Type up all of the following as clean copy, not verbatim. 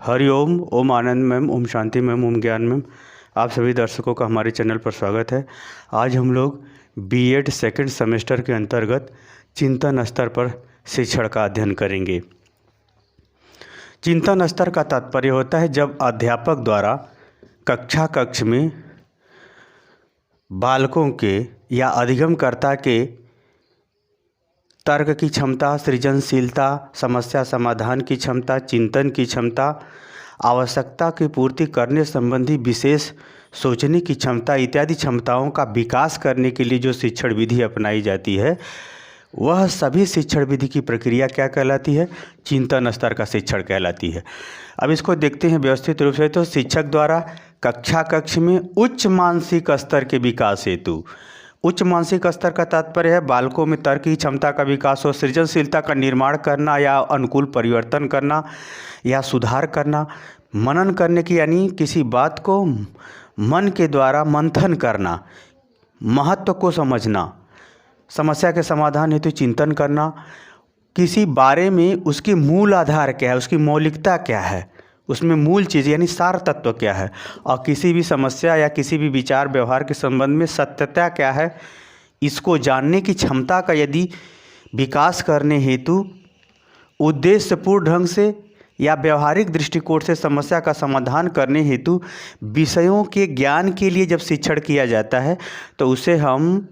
हरिओम, ओम आनंद ma'am, Om Shanti ma'am, ओम ज्ञान ma'am. आप सभी दर्शकों का हमारे चैनल पर स्वागत है। आज हम लोग बीएड सेकंड सेमेस्टर के अंतर्गत चिंतन स्तर पर शिक्षण का अध्ययन करेंगे। चिंतन स्तर का तात्पर्य होता है जब अध्यापक द्वारा कक्ष में बालकों के या अधिगमकर्ता के तर्क की क्षमता, सृजनशीलता, समस्या समाधान की क्षमता, चिंतन की क्षमता, आवश्यकता की पूर्ति करने संबंधी विशेष सोचने की क्षमता इत्यादि क्षमताओं का विकास करने के लिए जो शिक्षण विधि अपनाई जाती है वह सभी शिक्षण विधि की प्रक्रिया क्या कहलाती है? चिंतन स्तर का शिक्षण कहलाती है। अब इसको देखते हैं व्यवस्थित रूप से। तो शिक्षक द्वारा कक्ष में उच्च मानसिक स्तर के विकास हेतु, उच्च मानसिक स्तर का तात्पर्य है बालकों में तर्क की क्षमता का विकास हो, सृजनशीलता का निर्माण करना या अनुकूल परिवर्तन करना या सुधार करना, मनन करने की यानी किसी बात को मन के द्वारा मंथन करना, महत्व को समझना, समस्या के समाधान हेतु चिंतन करना, किसी बारे में उसकी मूल आधार क्या है, उसकी मौलिकता क्या है, उसमें मूल चीज़ यानी सार तत्व क्या है, और किसी भी समस्या या किसी भी विचार व्यवहार के संबंध में सत्यता क्या है, इसको जानने की क्षमता का यदि विकास करने हेतु उद्देश्यपूर्ण ढंग से या व्यवहारिक दृष्टिकोण से समस्या का समाधान करने हेतु विषयों के ज्ञान के लिए जब शिक्षण किया जाता है तो उसे हम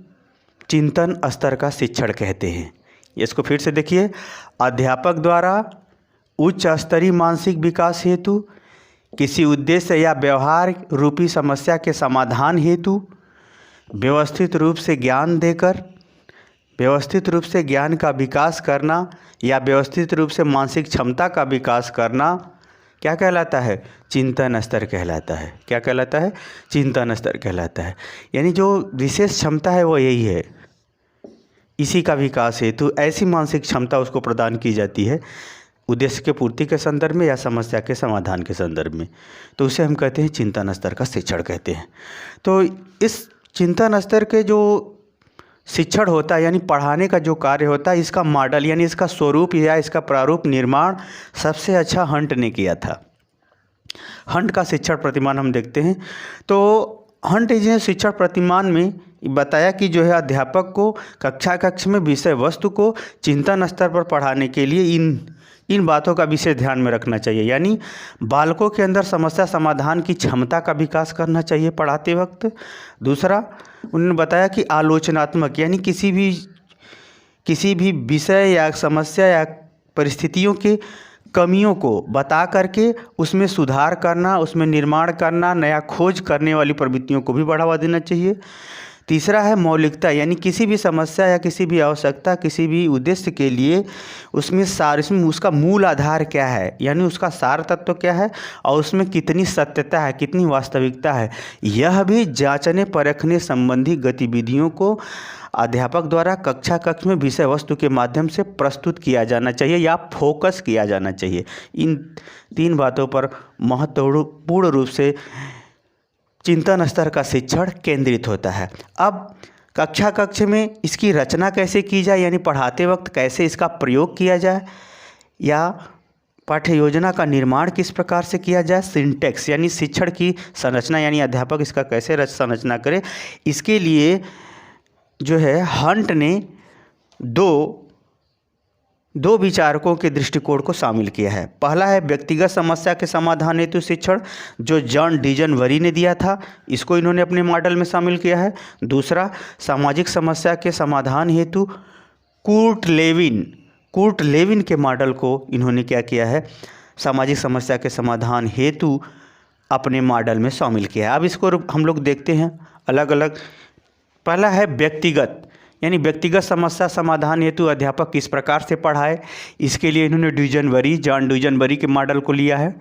चिंतन स्तर का शिक्षण कहते हैं। इसको फिर से देखिए, अध्यापक द्वारा उच्च स्तरीय मानसिक विकास हेतु किसी उद्देश्य या व्यवहार रूपी समस्या के समाधान हेतु व्यवस्थित रूप से ज्ञान देकर व्यवस्थित रूप से ज्ञान का विकास करना या व्यवस्थित रूप से मानसिक क्षमता का विकास करना क्या कहलाता है? चिंतन स्तर कहलाता है। क्या कहलाता है? चिंतन स्तर कहलाता है। यानी जो विशेष क्षमता है वो यही है, इसी का विकास हेतु ऐसी मानसिक क्षमता उसको प्रदान की जाती है उद्देश्य के पूर्ति के संदर्भ में या समस्या के समाधान के संदर्भ में, तो उसे हम कहते हैं चिंतन स्तर का शिक्षण कहते हैं। तो इस चिंतन स्तर के जो शिक्षण होता है यानी पढ़ाने का जो कार्य होता है, इसका मॉडल यानी इसका स्वरूप या इसका प्रारूप निर्माण सबसे अच्छा हंट ने किया था। हंट का शिक्षण प्रतिमान हम देखते हैं। तो हंट ने शिक्षण प्रतिमान में बताया कि जो है अध्यापक को कक्ष में विषय वस्तु को चिंतन स्तर पर पढ़ाने के लिए इन बातों का विशेष ध्यान में रखना चाहिए। यानी बालकों के अंदर समस्या समाधान की क्षमता का विकास करना चाहिए पढ़ाते वक्त। दूसरा, उन्होंने बताया कि आलोचनात्मक यानी किसी भी विषय या समस्या या परिस्थितियों के कमियों को बता करके उसमें सुधार करना, उसमें निर्माण करना, नया खोज करने वाली प्रवृत्तियों को भी बढ़ावा देना चाहिए। तीसरा है मौलिकता, यानी किसी भी समस्या या किसी भी आवश्यकता, किसी भी उद्देश्य के लिए उसमें उसका मूल आधार क्या है, यानी उसका सार तत्व क्या है और उसमें कितनी सत्यता है, कितनी वास्तविकता है, यह भी जांचने परखने संबंधी गतिविधियों को अध्यापक द्वारा कक्ष में विषय वस्तु के माध्यम से प्रस्तुत किया जाना चाहिए या फोकस किया जाना चाहिए। इन तीन बातों पर महत्वपूर्ण रूप से चिंतन स्तर का शिक्षण केंद्रित होता है। अब कक्ष में इसकी रचना कैसे की जाए, यानी पढ़ाते वक्त कैसे इसका प्रयोग किया जाए या पाठ्य योजना का निर्माण किस प्रकार से किया जाए, सिंटेक्स यानी शिक्षण की संरचना यानी अध्यापक इसका कैसे संरचना करे, इसके लिए जो है हंट ने दो विचारकों के दृष्टिकोण को शामिल किया है। पहला है व्यक्तिगत समस्या के समाधान हेतु शिक्षण, जो जॉन डीजनवरी ने दिया था, इसको इन्होंने अपने मॉडल में शामिल किया है। दूसरा, सामाजिक समस्या के समाधान हेतु कूर्ट लेविन के मॉडल को इन्होंने क्या किया है, सामाजिक समस्या के समाधान हेतु अपने मॉडल में शामिल किया है। अब इसको हम लोग देखते हैं अलग अलग। पहला है व्यक्तिगत, यानी व्यक्तिगत समस्या समाधान हेतु अध्यापक किस प्रकार से पढ़ाए, इसके लिए इन्होंने जॉन डीजनवरी के मॉडल को लिया है।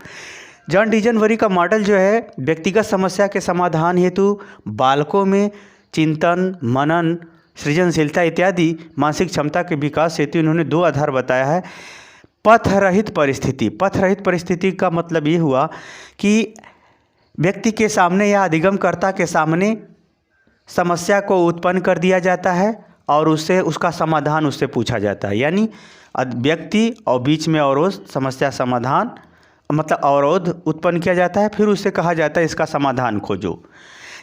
जॉन डीजनवरी का मॉडल जो है व्यक्तिगत समस्या के समाधान हेतु बालकों में चिंतन, मनन, सृजनशीलता इत्यादि मानसिक क्षमता के विकास हेतु इन्होंने दो आधार बताया है। पथरहित परिस्थिति का मतलब ये हुआ कि व्यक्ति के सामने या अधिगमकर्ता के सामने समस्या को उत्पन्न कर दिया जाता है और उसका समाधान उससे पूछा जाता है, यानी व्यक्ति और बीच में और समस्या समाधान मतलब अवरोध उत्पन्न किया जाता है, फिर उससे कहा जाता है इसका समाधान खोजो।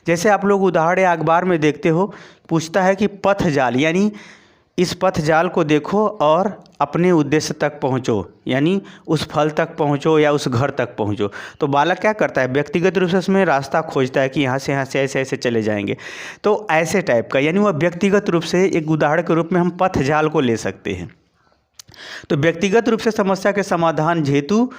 जैसे आप लोग उदाहरण या अखबार में देखते हो, पूछता है कि पथ जाल, यानी इस पथ जाल को देखो और अपने उद्देश्य तक पहुँचो, यानी उस फल तक पहुँचो या उस घर तक पहुँचो। तो बालक क्या करता है, व्यक्तिगत रूप से उसमें रास्ता खोजता है कि यहाँ से ऐसे ऐसे चले जाएंगे। तो ऐसे टाइप का, यानी वह व्यक्तिगत रूप से, एक उदाहरण के रूप में हम पथ जाल को ले सकते हैं। तो व्यक्तिगत रूप से समस्या के समाधान हेतु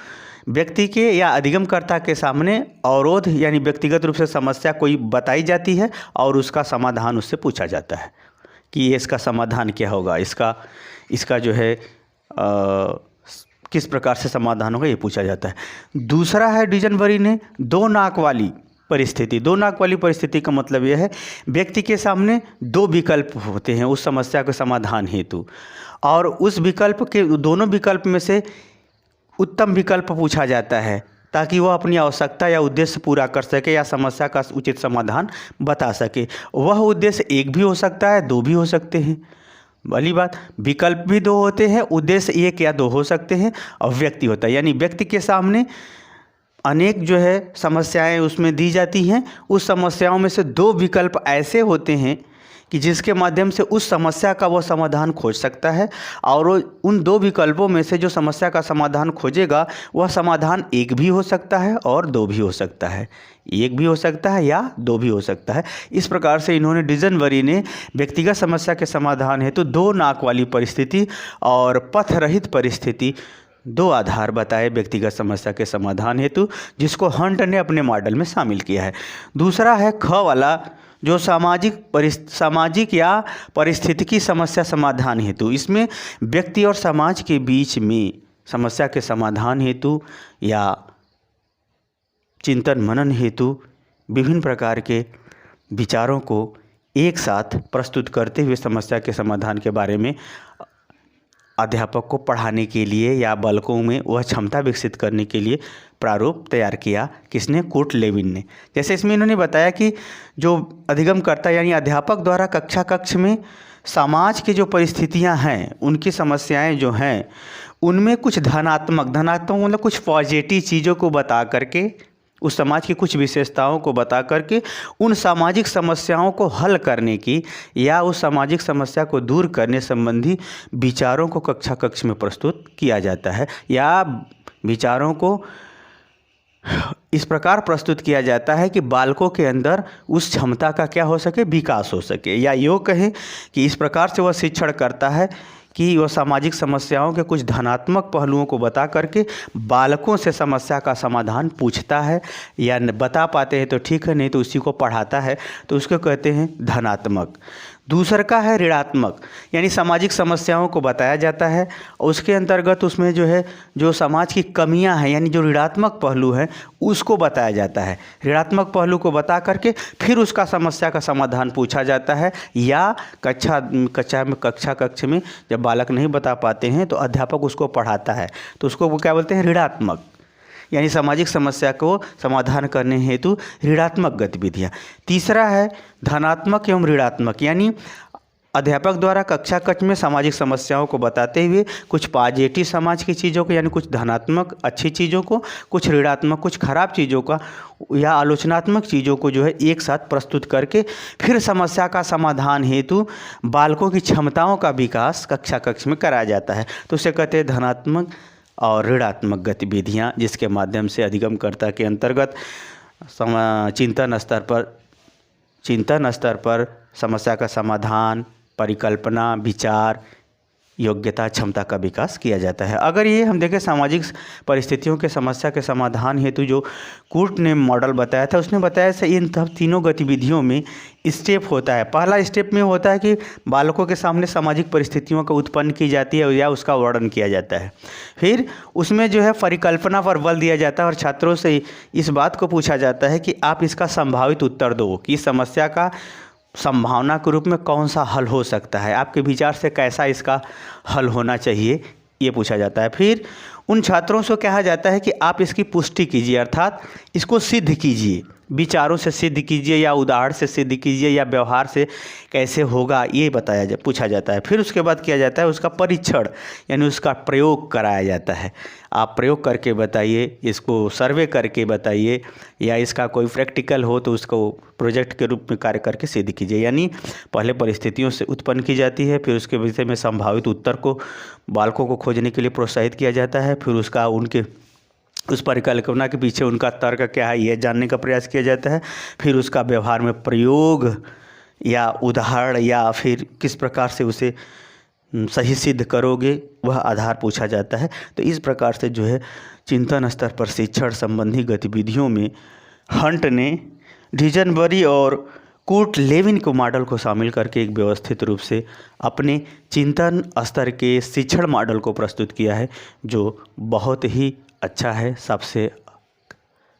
व्यक्ति के या अधिगमकर्ता के सामने अवरोध यानी व्यक्तिगत रूप से समस्या कोई बताई जाती है और उसका समाधान उससे पूछा जाता है कि ये इसका समाधान क्या होगा, इसका जो है किस प्रकार से समाधान होगा, ये पूछा जाता है। दूसरा है डिजनबरी ने दो नाक वाली परिस्थिति। दो नाक वाली परिस्थिति का मतलब यह है व्यक्ति के सामने दो विकल्प होते हैं उस समस्या के समाधान हेतु, और उस विकल्प के दोनों विकल्प में से उत्तम विकल्प पूछा जाता है ताकि वह अपनी आवश्यकता या उद्देश्य पूरा कर सके या समस्या का उचित समाधान बता सके। वह उद्देश्य एक भी हो सकता है, दो भी हो सकते हैं। भली बात, विकल्प भी दो होते हैं, उद्देश्य एक या दो हो सकते हैं, और व्यक्ति होता है, यानी व्यक्ति के सामने अनेक जो है समस्याएं उसमें दी जाती हैं। उस समस्याओं में से दो विकल्प ऐसे होते हैं कि जिसके माध्यम से उस समस्या का वो समाधान खोज सकता है, और उन दो विकल्पों में से जो समस्या का समाधान खोजेगा वह समाधान एक भी हो सकता है और दो भी हो सकता है, एक भी हो सकता है या दो भी हो सकता है। इस प्रकार से इन्होंने डिजनबरी ने व्यक्तिगत समस्या के समाधान हेतु दो नाक वाली परिस्थिति और पथ रहित परिस्थिति दो आधार बताए व्यक्तिगत समस्या के समाधान हेतु, जिसको हंट ने अपने मॉडल में शामिल किया है। दूसरा है ख वाला, जो सामाजिक या पारिस्थितिकी समस्या समाधान हेतु। इसमें व्यक्ति और समाज के बीच में समस्या के समाधान हेतु या चिंतन मनन हेतु विभिन्न प्रकार के विचारों को एक साथ प्रस्तुत करते हुए समस्या के समाधान के बारे में अध्यापक को पढ़ाने के लिए या बालकों में वह क्षमता विकसित करने के लिए प्रारूप तैयार किया। किसने? कुर्ट लेविन ने। जैसे इसमें इन्होंने बताया कि जो अधिगमकर्ता यानी अध्यापक द्वारा कक्ष में समाज की जो परिस्थितियां हैं, उनकी समस्याएं जो हैं, उनमें कुछ धनात्मक मतलब कुछ पॉजिटिव चीज़ों को बता करके, उस समाज की कुछ विशेषताओं को बता करके उन सामाजिक समस्याओं को हल करने की या उस सामाजिक समस्या को दूर करने संबंधी विचारों को कक्ष में प्रस्तुत किया जाता है, या विचारों को इस प्रकार प्रस्तुत किया जाता है कि बालकों के अंदर उस क्षमता का क्या हो सके, विकास हो सके, या यूँ कहें कि इस प्रकार से वह शिक्षण करता है कि वह सामाजिक समस्याओं के कुछ धनात्मक पहलुओं को बता करके बालकों से समस्या का समाधान पूछता है, या बता पाते हैं तो ठीक है, नहीं तो उसी को पढ़ाता है, तो उसको कहते हैं धनात्मक। दूसरा का है ऋणात्मक, यानी सामाजिक समस्याओं को बताया जाता है और उसके अंतर्गत उसमें जो है जो समाज की कमियां हैं, यानी जो ऋणात्मक पहलू है उसको बताया जाता है। ऋणात्मक पहलू को बता करके फिर उसका समस्या का समाधान पूछा जाता है, या कक्षा में जब बालक नहीं बता पाते हैं तो अध्यापक उसको पढ़ाता है, तो उसको वो क्या बोलते हैं, ऋणात्मक, यानी सामाजिक समस्या को समाधान करने हेतु ऋणात्मक गतिविधियाँ। तीसरा है धनात्मक एवं ऋणात्मक, यानी अध्यापक द्वारा कक्षा में सामाजिक समस्याओं को बताते हुए कुछ पॉजिटिव समाज की चीज़ों को, यानी कुछ धनात्मक अच्छी चीज़ों को, कुछ ऋणात्मक कुछ खराब चीज़ों का या आलोचनात्मक चीज़ों को जो है एक साथ प्रस्तुत करके फिर समस्या का समाधान हेतु बालकों की क्षमताओं का विकास कक्षा में कराया जाता है। तो उसे कहते हैं धनात्मक और ऋणात्मक गतिविधियाँ, जिसके माध्यम से अधिगमकर्ता के अंतर्गत चिंतन स्तर पर समस्या का समाधान, परिकल्पना, विचार, योग्यता, क्षमता का विकास किया जाता है। अगर ये हम देखें सामाजिक परिस्थितियों के समस्या के समाधान हेतु जो कुर्ट ने मॉडल बताया था, उसने बताया से इन तीनों गतिविधियों में स्टेप होता है। पहला स्टेप में होता है कि बालकों के सामने सामाजिक परिस्थितियों का उत्पन्न की जाती है या उसका वर्णन किया जाता है। फिर उसमें जो है परिकल्पना पर बल दिया जाता है और छात्रों से इस बात को पूछा जाता है कि आप इसका संभावित उत्तर दो कि इस समस्या का संभावना के रूप में कौन सा हल हो सकता है, आपके विचार से कैसा इसका हल होना चाहिए, ये पूछा जाता है। फिर उन छात्रों से कहा जाता है कि आप इसकी पुष्टि कीजिए, अर्थात इसको सिद्ध कीजिए विचारों से सिद्ध कीजिए या उदाहरण से सिद्ध कीजिए या व्यवहार से कैसे होगा, ये पूछा जाता है। फिर उसके बाद किया जाता है उसका परीक्षण, यानी उसका प्रयोग कराया जाता है। आप प्रयोग करके बताइए, इसको सर्वे करके बताइए, या इसका कोई प्रैक्टिकल हो तो उसको प्रोजेक्ट के रूप में कार्य करके सिद्ध कीजिए। यानी पहले परिस्थितियों से उत्पन्न की जाती है, फिर उसके विषय में संभावित उत्तर को बालकों को खोजने के लिए प्रोत्साहित किया जाता है, फिर उसका उस परिकल्पना के पीछे उनका तर्क क्या है यह जानने का प्रयास किया जाता है, फिर उसका व्यवहार में प्रयोग या उदाहरण या फिर किस प्रकार से उसे सही सिद्ध करोगे वह आधार पूछा जाता है। तो इस प्रकार से जो है चिंतन स्तर पर शिक्षण संबंधी गतिविधियों में हंट ने डिजनबरी और कूर्ट लेविन को मॉडल को शामिल करके एक व्यवस्थित रूप से अपने चिंतन स्तर के शिक्षण मॉडल को प्रस्तुत किया है, जो बहुत ही अच्छा है।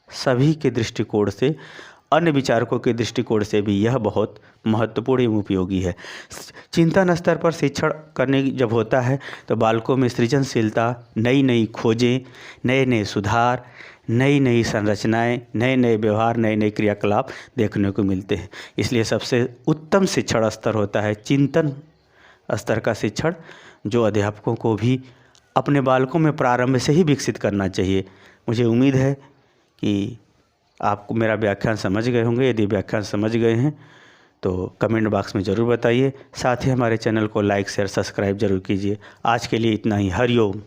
सभी के दृष्टिकोण से, अन्य विचारकों के दृष्टिकोण से भी यह बहुत महत्वपूर्ण एवं उपयोगी है। चिंतन स्तर पर शिक्षण करने जब होता है तो बालकों में सृजनशीलता, नई नई खोजें, नए नए सुधार, नई नई संरचनाएं, नए नए व्यवहार, नए नए क्रियाकलाप देखने को मिलते हैं। इसलिए सबसे उत्तम शिक्षण स्तर होता है चिंतन स्तर का शिक्षण, जो अध्यापकों को भी अपने बालकों में प्रारंभ से ही विकसित करना चाहिए। मुझे उम्मीद है कि आपको मेरा व्याख्यान समझ गए होंगे। यदि व्याख्यान समझ गए हैं तो कमेंट बॉक्स में ज़रूर बताइए। साथ ही हमारे चैनल को लाइक शेयर सब्सक्राइब जरूर कीजिए। आज के लिए इतना ही। हरिओम।